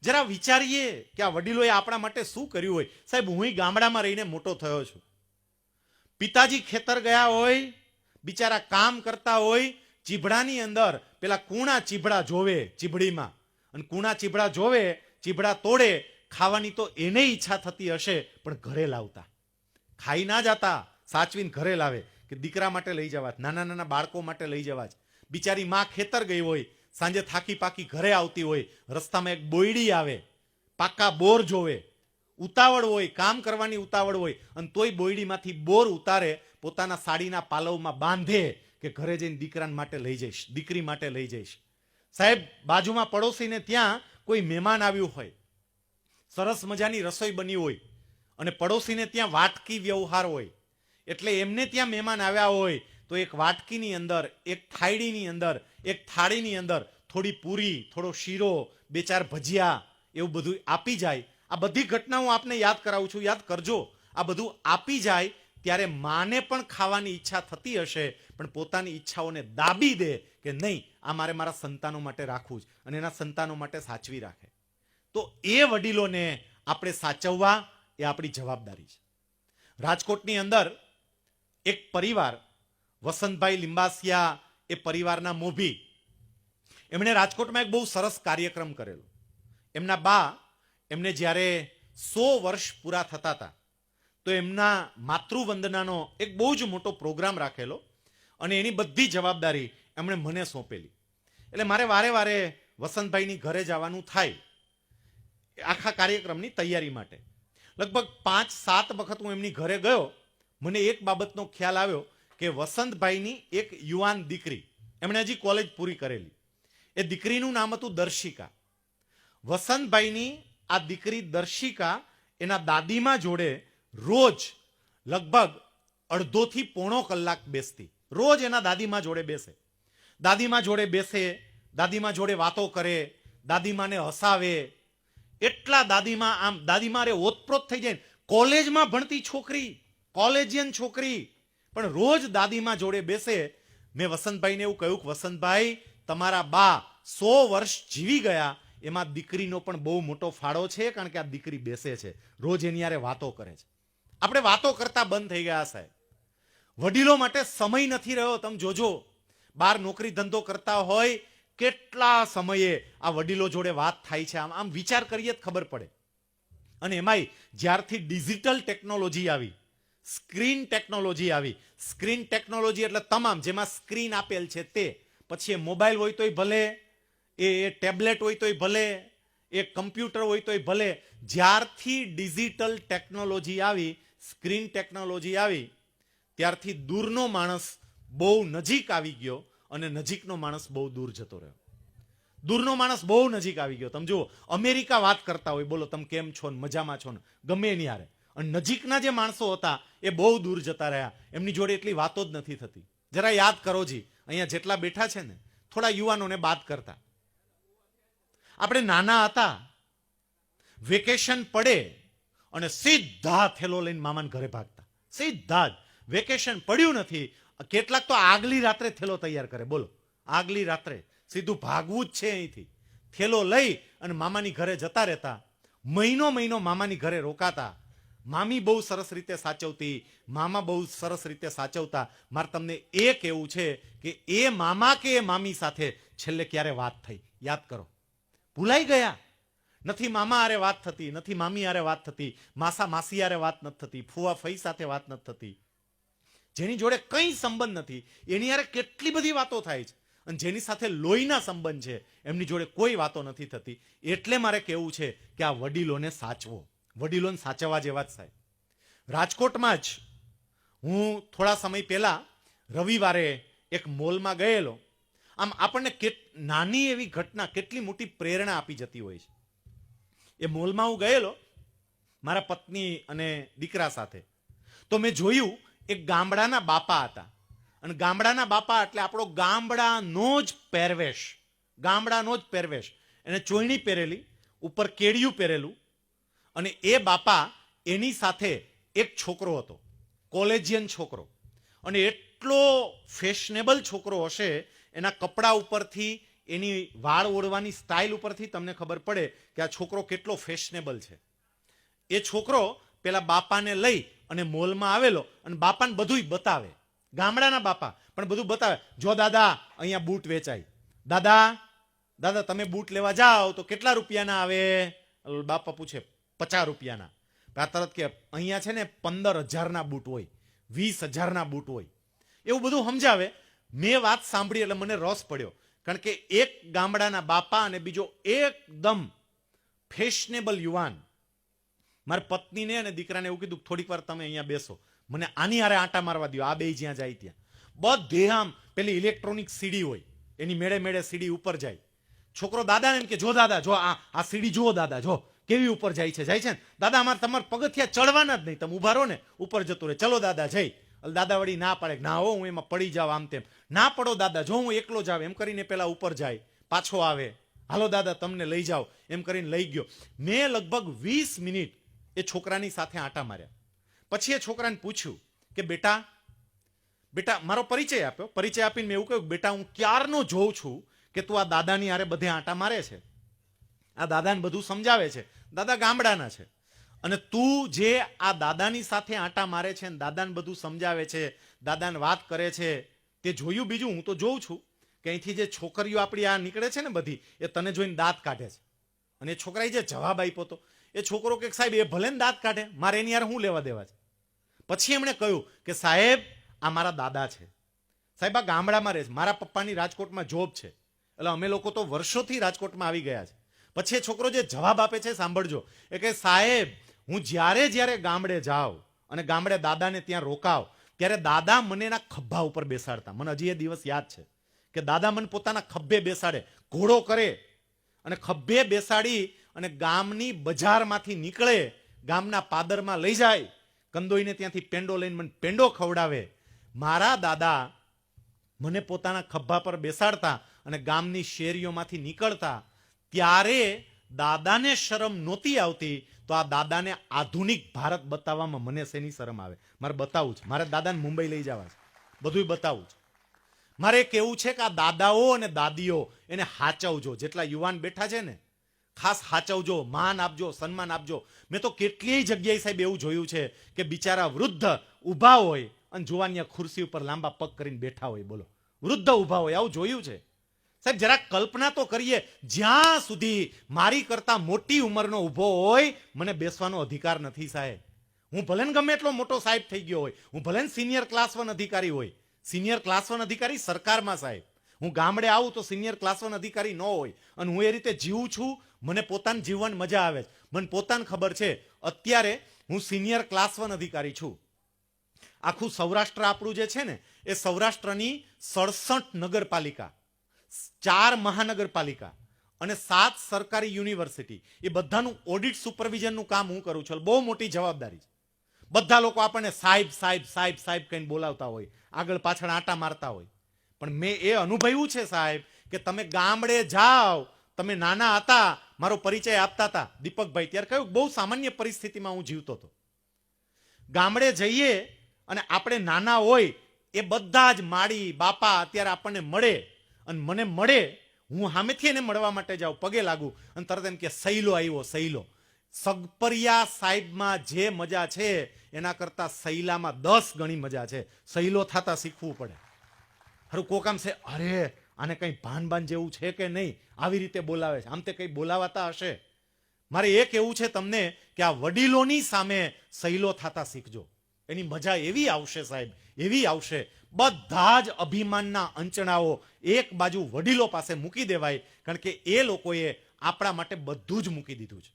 જરા વિચારીએ કે આ વડીલોએ આપણા માટે શું કર્યું હોય. સાહેબ, હું ગામડામાં રહીને મોટો થયો છું. પિતાજી ખેતર ગયા હોય, બિચારા કામ કરતા હોય, ચીભડાની અંદર પેલા કૂણા ચીભડા જોવે ચીભડીમાં, અને કૂણા ચીભડા જોવે, ચીભડા તોડે, ખાવાની તો એને ઈચ્છા થતી હશે, પણ ઘરે લાવતા, ખાઈ ના જતા, સાચવીને ઘરે લાવે કે દીકરા માટે લઈ જવા, નાના નાના બાળકો માટે લઈ જવા. બિચારી માં ખેતર ગઈ હોય, સાંજે થાકી પાકી ઘરે આવતી હોય, રસ્તામાં એક બોયડી આવે, પાકા બોર જોવે, ઉતાવળ હોય, કામ કરવાની ઉતાવળ હોય, અને તોય બોયડીમાંથી બોર ઉતારે, પોતાના સાડીના પાલવમાં બાંધે કે ઘરે જઈને દીકરા માટે લઈ જઈશ, દીકરી માટે લઈ જઈશ. સાહેબ, બાજુમાં પડોશીને ત્યાં કોઈ મહેમાન આવ્યું હોય, સરસ મજાની રસોઈ બની હોય, અને પડોશીને ત્યાં વાટકી વ્યવહાર હોય, એટલે એમને ત્યાં મહેમાન આવ્યા હોય તો એક વાટકીની અંદર, એક થાળીની અંદર, એક થાળીની અંદર થોડી પૂરી, થોડો શીરો, બે ચાર ભજીયા, એવું બધું આપી જાય. આ બધી ઘટના હું આપને યાદ કરાવું છું, યાદ કરજો. આ બધું આપી જાય ત્યારે માને પણ ખાવાની ઈચ્છા થતી હશે, પણ પોતાની ઈચ્છાઓને દાબી દે કે નહીં, આ મારે મારા સંતાનો માટે રાખવું જ, અને એના સંતાનો માટે સાચવી રાખે. તો એ વડીલોને આપણે સાચવવા એ આપણી જવાબદારી છે. રાજકોટની અંદર એક પરિવાર, વસંતભાઈ લિંબાસિયા, એ પરિવારના મોભી, એમણે રાજકોટમાં એક બહુ સરસ કાર્યક્રમ કરેલો. એમના બા, એમને જ્યારે 100 વર્ષ પૂરા થતા હતા તો એમના માતૃવંદનાનો એક બહુ જ મોટો પ્રોગ્રામ રાખેલો, અને એની બધી જવાબદારી એમણે મને સોંપેલી. એટલે મારે વારે વારે વસંતભાઈની ઘરે જવાનું થાય આખા કાર્યક્રમની તૈયારી માટે. લગભગ 5-7 વખત હું એમની ઘરે ગયો. મને એક બાબતનો ખ્યાલ આવ્યો કે વસંતભાઈની એક યુવાન દીકરી, એમણે હજી કોલેજ પૂરી કરેલી, એ દીકરીનું નામ હતું દર્શિકા. વસંતભાઈની આ દીકરી દર્શિકા એના દાદીમા જોડે રોજ લગભગ અડધો થી પોણો કલાક બેસતી. રોજ એના દાદીમા જોડે બેસે, દાદીમા જોડે બેસે, દાદીમા જોડે વાતો કરે, દાદીમાને હસાવે. એટલા દાદીમા આમ દાદીમા રે ઓતપ્રોત થઈ જાય. કોલેજમાં ભણતી છોકરી, કોલેજિયન છોકરી, પણ રોજ દાદીમા જોડે બેસે. મેં વસંતભાઈને એવું કહ્યું કે વસંતભાઈ, તમારા બા 100 વર્ષ જીવી ગયા, એમાં દીકરીનો પણ બહુ મોટો ફાળો છે, કારણ કે આ દીકરી બેસે છે, રોજ એની યારે વાતો કરે છે. આપણે વાતો કરતા બંધ થઈ ગયા સાહેબ. વડીલો માટે સમય નથી રહ્યો. તમે જોજો, બહાર નોકરી ધંધો કરતા હોય, કેટલા સમયે આ વડીલો જોડે વાત થાય છે. આમ વિચાર કરીએ જ ખબર પડે. અને એમાંય જ્યારથી ડિજિટલ ટેકનોલોજી આવી, સ્ક્રીન ટેકનોલોજી આવી, સ્ક્રીન ટેકનોલોજી એટલે તમામ, જેમાં સ્ક્રીન આપેલ છે તે, પછી એ મોબાઈલ હોય તોય ભલે, એ ટેબ્લેટ હોય તોય ભલે, એ કમ્પ્યુટર હોય તોય ભલે, જ્યારથી ડિજિટલ ટેકનોલોજી આવી, સ્ક્રીન ટેકનોલોજી આવી, ત્યારથી દૂરનો માણસ બહુ નજીક આવી ગયો, અને નજીકનો માણસ બહુ દૂર જતો રહ્યો. દૂરનો માણસ બહુ નજીક આવી ગયો. તમે જુઓ, અમેરિકા વાત કરતા હોય, બોલો તમે કેમ છો ને, મજામાં છો ને, ગમે એની હારે, અને નજીકના જે માણસો હતા એ બહુ દૂર જતા રહ્યા, એમની જોડે એટલી વાતો જ નથી થતી. જરા યાદ કરો જી, અહીંયા જેટલા બેઠા છે ને, થોડા યુવાનોને બાદ કરતા. આપણે નાના હતા, વેકેશન પડે અને સીધા થેલો લઈને મામાને ઘરે ભાગતા, સીધા જ. વેકેશન પડ્યું નથી, કેટલાક તો આગલી રાત્રે થેલો તૈયાર કરે. બોલો, આગલી રાત્રે સીધું ભાગવું જ છે અહીંથી, થેલો લઈ અને મામાની ઘરે જતા રહેતા. મહિનો મહિનો મામાની ઘરે રોકાતા. મામી બહુ સરસ રીતે સાચવતી, મામા બહુ સરસ રીતે સાચવતા. મારે તમને એ કહેવું છે કે એ મામા કે એ મામી સાથે છેલ્લે ક્યારે વાત થઈ, યાદ કરો. ભૂલાઈ ગયા. નથી મામા હારે વાત થતી, નથી મામી હારે વાત થતી, માસા માસી હારે વાત નથી થતી, ફુવા ફઈ સાથે વાત નથી થતી. જેની જોડે કંઈ સંબંધ નથી એની હારે કેટલી બધી વાતો થાય છે, અને જેની સાથે લોહીના સંબંધ છે એમની જોડે કોઈ વાતો નથી થતી. એટલે મારે કહેવું છે કે આ વડીલોને સાચવો, વડીલોને સાચવવા જેવા જ સાહેબ. રાજકોટમાં જ હું થોડા સમય પહેલા રવિવારે એક મોલમાં ગયેલો. આમ આપણને નાની એવી ઘટના કેટલી મોટી પ્રેરણા આપી જતી હોય છે. એ મોલમાં હું ગયેલો મારા પત્ની અને દીકરા સાથે. તો મેં જોયું, એક ગામડાના બાપા હતા, અને ગામડાના બાપા એટલે આપણો ગામડાનો જ પહેરવેશ, ગામડાનો જ પહેરવેશ. એને ચોયણી પહેરેલી, ઉપર કેડિયું પહેરેલું, અને એ બાપા, એની સાથે એક છોકરો હતો, કોલેજિયન છોકરો, અને એટલો ફેશનેબલ છોકરો હશે, એના કપડા ઉપરથી એની વાળ ઓળવાની સ્ટાઇલ ઉપરથી તમને ખબર પડે કે આ છોકરો કેટલો ફેશનેબલ છે. એ છોકરો પેલા બાપાને લઈ અને મોલમાં આવેલો અને બાપાને બધુંય બતાવે. ગામડાના બાપા પણ બધું બતાવે. જો દાદા અહીંયા બૂટ વેચાય, દાદા દાદા તમે બૂટ લેવા જાઓ તો કેટલા રૂપિયાના આવે? બાપા પૂછે 50 રૂપિયાના. આ તરત કે અહીંયા છે ને 15,000ના બૂટ હોય, 20,000ના બૂટ હોય. એવું બધું સમજાવે. મેં વાત સાંભળી એટલે મને રસ પડ્યો, કારણ કે એક ગામડાના બાપા અને બીજો એકદમ ફેશનેબલ યુવાન. મારી પત્નીને અને દીકરાને એવું કીધું થોડીક વાર તમે અહીંયા બેસો, મને આની હારે આંટા મારવા દો. આ બે જ્યાં જાય ત્યાં બધે આમ પેલી ઇલેક્ટ્રોનિક સીડી હોય, એની મેળે મેળે સીડી ઉપર જાય. છોકરો દાદાને એમ કે જો દાદા જો આ સીડી જુઓ દાદા, જો કેવી ઉપર જાય છે ને દાદા, અમારે તમારા પગથિયા ચડવાના જ નહીં, તમે ઉભા રહો ને ઉપર જતું રહે. ચલો દાદા જઈ. દાદા વળી ના પાડે, ના હો હું એમાં પડી જાવ આમ તેમ. ના પડો દાદા, જો હું એકલો જાવ એમ કરીને પેલા ઉપર જાય, પાછો આવે. હાલો દાદા તમને લઈ જાઓ એમ કરીને લઈ ગયો. મેં લગભગ 20 મિનિટ એ છોકરાની સાથે આંટા માર્યા. પછી એ છોકરાને પૂછ્યું કે બેટા બેટા મારો પરિચય આપ્યો. પરિચય આપીને મેં એવું કહ્યું, બેટા હું ક્યારનો જોઉં છું કે તું આ દાદાની હારે બધે આંટા મારે છે, આ દાદાને બધું સમજાવે છે. દાદા ગામડાના છે અને તું જે આ દાદાની સાથે આંટા મારે છે ને દાદાને બધું સમજાવે છે, દાદાને વાત કરે છે, તે જોયું? બીજું હું તો જોઉં છું કે અહીંથી જે છોકરીઓ આપણી આ નીકળે છે ને બધી, એ તને જોઈને દાંત કાઢે છે. અને એ છોકરાએ જે જવાબ આપ્યો હતો, એ છોકરો કે સાહેબ એ ભલે ને દાંત કાઢે, મારે એની યાર શું લેવા દેવા છે? પછી એમણે કહ્યું કે સાહેબ આ મારા દાદા છે, સાહેબ આ ગામડામાં રહે છે, મારા પપ્પાની રાજકોટમાં જોબ છે, એટલે અમે લોકો તો વર્ષોથી રાજકોટમાં આવી ગયા છે. પછી એ છોકરો જે જવાબ આપે છે સાંભળજો, એ કે સાહેબ હું જ્યારે ગામડે જાઉં અને ગામડે દાદાને ત્યાં રોકાવ, ત્યારે દાદા મને એના ખભા ઉપર બેસાડતા. મને હજી એ દિવસ યાદ છે કે દાદા મને પોતાના ખભે બેસાડે, ઘોડો કરે અને ખભે બેસાડી અને ગામની બજારમાંથી નીકળે, ગામના પાદરમાં લઈ જાય, કંદોઈને ત્યાંથી પેંડો લઈને મને પેંડો ખવડાવે. મારા દાદા મને પોતાના ખભા પર બેસાડતા અને ગામની શેરીઓમાંથી નીકળતા. ત્યારે દાદાને શરમ નહોતી આવતી, તો આ દાદાને આધુનિક ભારત બતાવવામાં મને શેની શરમ આવે? મારે બતાવવું છે, મારે દાદાને મુંબઈ લઈ જવા છે, બધું બતાવવું છે. મારે કહેવું છે કે આ દાદાઓ અને દાદીઓ એને હાચવજો. જેટલા યુવાન બેઠા છે ને, ખાસ હાચવજો, માન આપજો, સન્માન આપજો. મેં તો કેટલીય જગ્યાએ સાહેબ એવું જોયું છે કે બિચારા વૃદ્ધ ઊભા હોય અને જુવાનિયા ખુરશી ઉપર લાંબા પગ કરીને બેઠા હોય. બોલો, વૃદ્ધ ઊભા હોય, આવું જોયું છે સાહેબ? જરાક કલ્પના તો કરીએ, જ્યાં સુધી મારી કરતા મોટી ઉંમરનો ઊભો હોય, મને બેસવાનો અધિકાર નથી સાહેબ. હું ભલે ગમે એટલો મોટો સાહેબ થઈ ગયો હોય, હું ભલે સિનિયર ક્લાસ 1 અધિકારી હોય, સિનિયર ક્લાસ 1 અધિકારી સરકારમાં સાહેબ. હું ગામડે આવું તો સિનિયર ક્લાસ 1 અધિકારી ન હોય, અને હું એ રીતે જીવું છું. મને પોતાને જીવવાની મજા આવે છે, મને પોતાને ખબર છે. અત્યારે હું સિનિયર ક્લાસ 1 અધિકારી છું. આખું સૌરાષ્ટ્ર આપણું જે છે ને, એ સૌરાષ્ટ્રની 67 નગરપાલિકા, 4 મહાનગરપાલિકા અને 7 સરકારી યુનિવર્સિટી, એ બધાનું ઓડિટ સુપરવિઝનનું કામ હું કરું છું. બહુ મોટી જવાબદારી છે. બધા લોકો આપણને સાહેબ સાહેબ સાહેબ સાહેબ કહીને બોલાવતા હોય, આગળ પાછળ આંટા મારતા હોય, પણ મેં એ અનુભવ્યું છે સાહેબ કે તમે ગામડે જાઓ. તમે નાના હતા, મારો પરિચય આપતા હતા દીપકભાઈ, ત્યારે કહ્યું બહુ સામાન્ય પરિસ્થિતિમાં હું જીવતો હતો. ગામડે જઈએ અને આપણે નાના હોય, એ બધા જ માડી બાપા અત્યારે આપણને મળે, અને મને મળે, હું સામેથી એને મળવા માટે જાઉં, પગે લાગુ, અને તરત એમ કે સૈલો આવ્યો, સૈલો. સગપરિયા સાહેબમાં જે મજા છે એના કરતા સૈલામાં 10 ગણી મજા છે. સૈલો થતા શીખવું પડે. હારું કોકામ છે, અરે આને કંઈ ભાન જેવું છે કે નહીં, આવી રીતે બોલાવે છે, આમ તે કંઈ બોલાવાતા હશે. મારે એ કહેવું છે તમને કે આ વડીલોની સામે સૈલો થતા શીખજો. એની મજા એવી આવશે સાહેબ, એવી આવશે. બધા જ અભિમાનના અંચણાઓ એક બાજુ વડીલો પાસે મૂકી દેવાય, કારણ કે એ લોકોએ આપણા માટે બધું જ મૂકી દીધું છે.